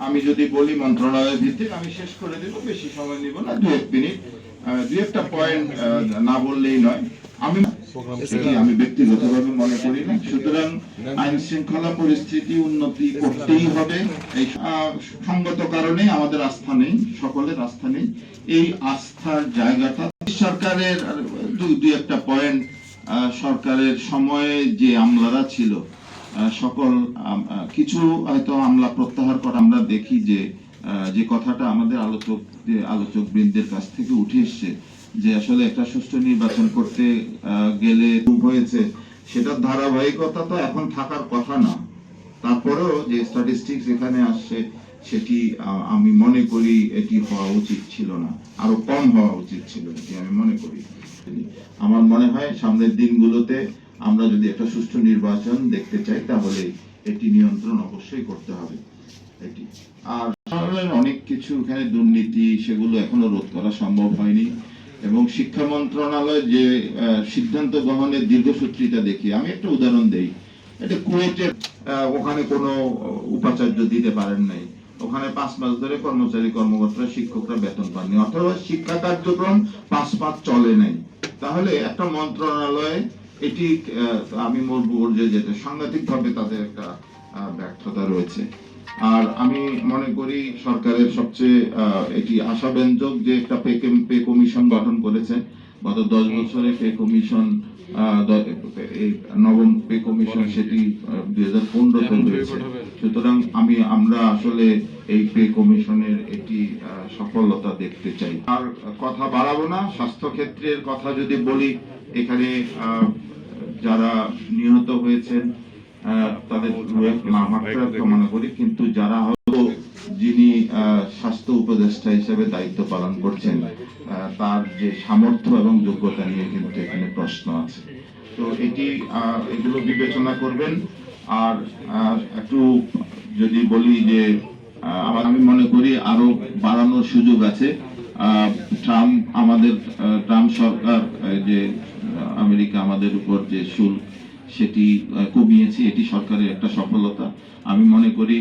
আমি যদি বলি মন্ত্রণালয়ের ভিত্তিক, আমি শেষ করে দেব, বেশি সময় নিব না, 2-1 মিনিট। 2-1টা পয়েন্ট না বললেই নয়। আমি ব্যক্তিগতভাবে মনে করি না। সুতরাং আইন শৃঙ্খলা পরিস্থিতি উন্নতি করতেই হবে। এই সঙ্গত কারণে আমাদের আস্থা নেই, সকলের আস্থা নেই। এই আস্থার জায়গাটা সরকারের 2-1টা পয়েন্ট, সরকারের সময়ে যে আমলারা ছিল সকল কিছু হয়তো আমলা প্রত্যাহার করা আমরা দেখি যে কথাটা আমাদের আলোচক বৃন্দের কাছ থেকে উঠে এসছে, যে আসলে একটা সুষ্ঠু নির্বাচন করতে গেলে হয়েছে, সেটার ধারাবাহিকতা তো এখন থাকার কথা না। তারপরেও যে স্ট্যাটিস্টিক্স এখানে আসছে সেটি আমি মনে করি এটি হওয়া উচিত ছিল না, আরো কম হওয়া উচিত ছিল, এটি আমি মনে করি। আমার মনে হয় সামনের দিনগুলোতে আমরা যদি একটা সুষ্ঠু নির্বাচন দেখতে চাই তাহলে এটি নিয়ন্ত্রণ অবশ্যই করতে হবে। এটি আর অনেক কিছু এখানে দুর্নীতি, সেগুলো এখনো রোধ করা সম্ভব হয়নি। এবং শিক্ষা মন্ত্রণালয় যে সিদ্ধান্ত গ্রহণের দীর্ঘসূত্রিতা দেখি, আমি একটা উদাহরণ দেই। এটা কুয়েটের, ওখানে কোনো উপাচার্য দিতে পারেন নাই, ওখানে 5 মাস ধরে কর্মচারী-কর্মকর্তা শিক্ষকরা বেতন পাননি, অথবা শিক্ষা কার্যক্রম 5 মাস চলে নাই। তাহলে একটা মন্ত্রণালয় এটি আমি বলবো যে যেটা সাংঘাতিক ভাবে তাদের একটা ব্যর্থতা রয়েছে। আর আমি মনে করি সরকারের সবচেয়ে এটি আশাব্যঞ্জক যে একটা পে কমিশন গঠন করেছেন। গত 10 বছরে পে কমিশন, নবম পে কমিশন সেটি 2015-তে হয়েছে। সুতরাং আমরা আসলে এই পে কমিশনের এটি সফলতা দেখতে চাই। আর কথা বাড়াবো না। স্বাস্থ্য ক্ষেত্রের কথা যদি বলি, এখানে যারা নিহত হয়েছেন তাদের কামনা করি, কিন্তু যারা হয়তো যিনি স্বাস্থ্য উপদেষ্টা হিসেবে দায়িত্ব পালন করছেন তার যে সামর্থ্য এবং যোগ্যতা নিয়ে কিন্তু এখানে প্রশ্ন আছে। তো এগুলো বিবেচনা করবেন। আর একটু যদি বলি যে আমি মনে করি আরো বাড়ানোর সুযোগ আছে। ট্রাম্প সরকার যে আমেরিকা আমাদের উপর যে শুল্ক সেটি কমিয়েছে, এটি সরকারের একটা সফলতা। আমি মনে করি